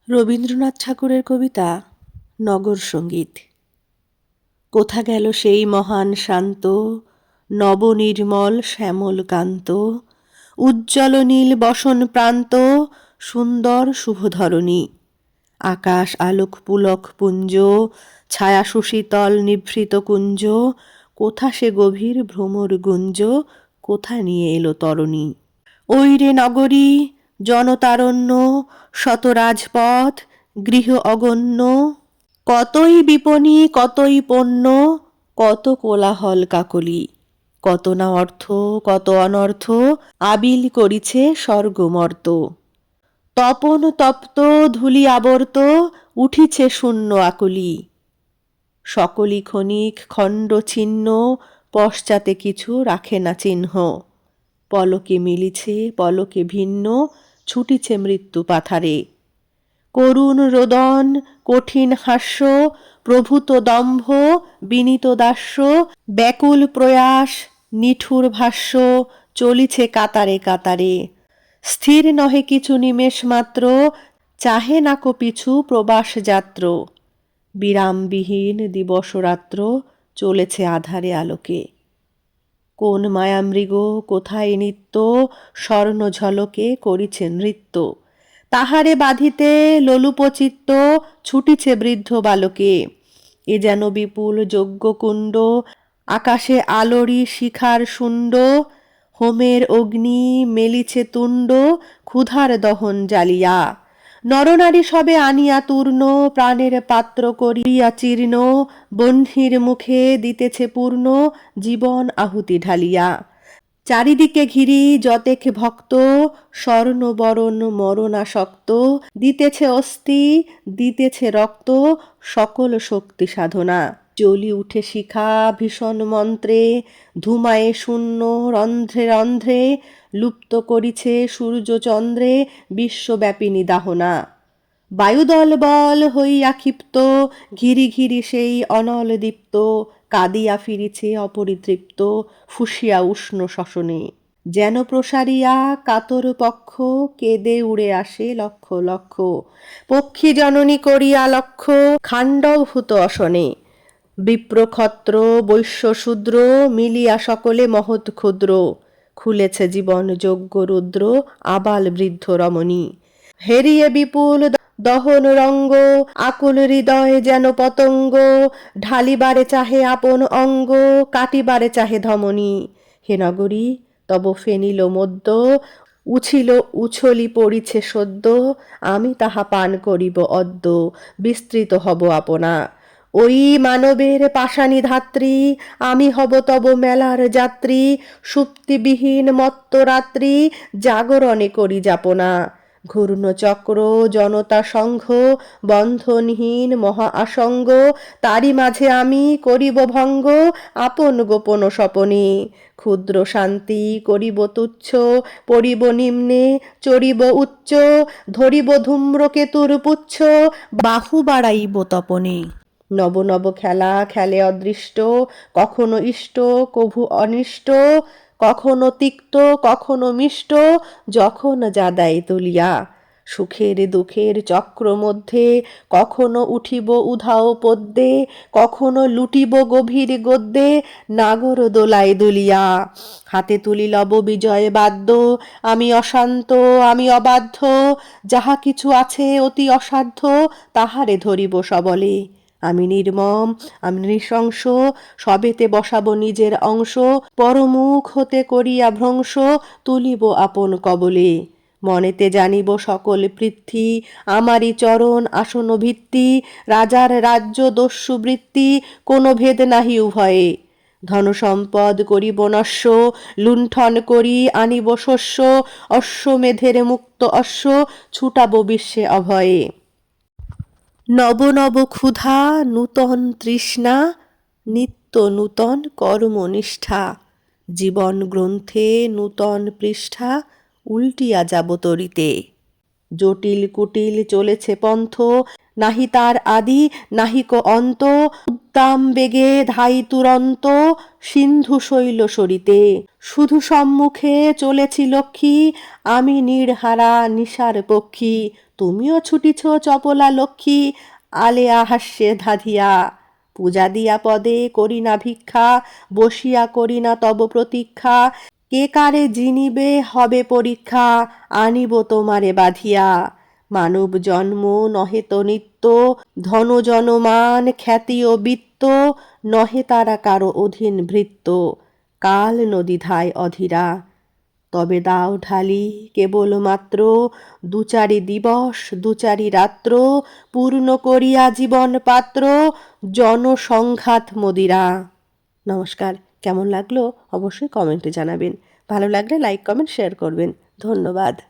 রবীন্দ্রনাথ ঠাকুরের কবিতা নগর সঙ্গীত। কোথা গেল সেই মহান শান্ত, নবনির্মল শ্যামল কান্ত, উজ্জ্বল নীল বসন প্রান্ত, সুন্দর শুভধরণী। আকাশ আলোক পুলক পুঞ্জ, ছায়া সুশীতল নিভৃত কুঞ্জ, কোথা সে গভীর ভ্রমর গুঞ্জ, কোথা নিয়ে এলো তরণী। ওই রে নগরী, জনতারণ্য, শত রাজপথ, গৃহ অগণ্য, কতই বিপণী কতই পণ্য, কত কোলাহল কাকলি, কত না অর্থ কত অনর্থ, আবিল করিছে স্বর্গমর্ত। তপন তপ্ত ধূলি আবর্ত, উঠিছে শূন্য আকুলি। সকলই ক্ষণিক খণ্ড ছিন্ন, পশ্চাতে কিছু রাখে না চিহ্ন। পলকে মিলিছে পলকে ভিন্ন, ছুটিছে মৃত্যু পাথারে। করুণ রোদন কঠিন হাস্য, প্রভূত দম্ভ বিনীত দাস্য, ব্যাকুল প্রয়াস নিঠুর ভাষ্য, চলিছে কাতারে কাতারে। স্থির নহে কিছু নিমেষ মাত্র, চাহে নাকো পিছু প্রবাস যাত্র। বিরামবিহীন দিবস রাত্র, চলেছে আধারে আলোকে। কোন মায়ামৃগ কোথায় নিত্য, স্বর্ণ ঝলকে করিছে নৃত্য। তাহারে বাঁধিতে লোলুপচিত্ত, ছুটিছে বৃদ্ধ বালকে। এ যেন বিপুল যজ্ঞকুণ্ড, আকাশে আলোরি শিখার শুণ্ড। হোমের অগ্নি মেলিছে তুণ্ড, ক্ষুধার দহন জ্বালিয়া। নরনারী সবে আনিয়া তূর্ণ, প্রাণের পাত্র করিয়া চীর্ণ। বহ্নির মুখে দিতেছে পূর্ণ, জীবন আহুতি ঢালিয়া। চারিদিকে ঘিরি যতেক ভক্ত, স্বর্ণবরণ মরণাসক্ত। দিতেছে অস্থি দিতেছে রক্ত, সকল শক্তি সাধনা। জ্বলি উঠে শিখা ভীষণ মন্ত্রে, ধুমায়ে শূন্য রন্ধ্রে রন্ধ্রে। লুপ্ত করিছে সূর্য চন্দ্রে, বিশ্বব্যাপিনী দাহনা। বায়ুদল বল হইয়া ক্ষিপ্ত, ঘিরি ঘিরি সেই অনল দীপ্ত। কাঁদিয়া ফিরিছে অপরিতৃপ্ত, ফুঁসিয়া উষ্ণ শ্মশনে। যেন প্রসারিয়া কাতর পক্ষ, কেঁদে উড়ে আসে লক্ষ লক্ষ। পক্ষী জননী করিয়া লক্ষ্য, খাণ্ডবভূত অশনে। বিপ্রক্ষত্র বৈশ্য শূদ্র, মিলিয়া সকলে মহৎ ক্ষুদ্র। খুলেছে জীবন যজ্ঞ রুদ্র, আবাল বৃদ্ধ রমণী। হেরিয়ে বিপুল দহন রঙ্গ, আকুল হৃদয় যেন পতঙ্গ। ঢালিবারে চাহে আপন অঙ্গ, কাটিবারে চাহে ধমনী। হে নগরী, তব ফেনিল মদ্য, উছিল উছলি পড়িছে সদ্য। আমি তাহা পান করিব অদ্য, বিস্তৃত হব আপনা। ওই মানবের পাষাণী ধাত্রী, আমি হব তব মেলার যাত্রী। সুপ্তিবিহীন মত্ত রাত্রি, জাগরণে করি যাপনা। ঘূর্ণ চক্র জনতা সংঘ, বন্ধনহীন মহা আসঙ্গ। তারি মাঝে আমি করিব ভঙ্গ, আপন গোপন স্বপনে। ক্ষুদ্র শান্তি করিব তুচ্ছ, পড়িব নিম্নে চড়িব উচ্চ। ধরিব ধূম্রকেতুর পুচ্ছ, বাহু বাড়াইব তপনে। নব নব খেলা খেলে অদৃষ্ট, কখনো ইষ্ট কভু অনিষ্ট। কখনো তিক্ত কখনো মিষ্ট, যখন যা দেয় তুলিয়া। সুখের দুঃখের চক্র মধ্যে, কখনো উঠিব উধাও পদ্যে। কখনো লুটিব গভীর গদ্যে, নাগর দোলায় দুলিয়া। হাতে তুলি লব বিজয় বাদ্য, আমি অশান্ত আমি অবাধ্য। যাহা কিছু আছে অতি অসাধ্য, তাহারে ধরিব সবলে। আমি নির্মম আমি নৃশংস, সবেতে বসাবো নিজের অংশ। পরমুখ হতে করিয়া ভ্রংশ, তুলিব আপন কবলে। মনেতে জানিব সকল পৃথ্বী, আমারই চরণ আসন ভিত্তি। রাজার রাজ্য দস্যু বৃত্তি, কোনো ভেদ নাহি উভয়ে। ধন সম্পদ করিব নস্য, লুণ্ঠন করি আনিব শস্য। অশ্বমেধের মুক্ত অশ্ব, ছুটাবো বিশ্বে অভয়ে। নব নব ক্ষুধা নূতন তৃষ্ণা, নিত্য নূতন কর্মনিষ্ঠা। জীবন গ্রন্থে নূতন পৃষ্ঠা, উল্টিয়া যাব তরিতে। জটিল কুটিল চলেছে পন্থ, নাহি তার আদি নাহিক অন্ত, উদ্দাম বেগে ধাই তুরন্ত সিন্ধু শৈল সরিতে। শুধু সম্মুখে চলেছি লক্ষ্মী, আমি নির্হারা নিশার পক্ষী, তুমিও ছুটিছ চপলা লক্ষ্মী, আলেয়া হাস্যে ধাধিয়া। পূজা দিয়া পদে করি না ভিক্ষা, বসিয়া করি না তব প্রতীক্ষা, কে কারে জিনিবে হবে পরীক্ষা, আনিব তোমারে বাঁধিয়া। মানব জন্ম নহে তো নিত্য, ধন জনমান খ্যাতি ও বিত্ত, নহে তারা কারো অধীন ভৃত্য, কাল নদী ধায় অধীরা। তবে দাও ঢালি কেবলমাত্র দুচারি দিবস দুচারি রাত্র, পূর্ণ করিয়া জীবন পাত্র, জনসংঘাত মদিরা। নমস্কার। কেমন লাগলো অবশ্যই কমেন্টে জানাবেন। ভালো লাগলে লাইক কমেন্ট শেয়ার করবেন। ধন্যবাদ।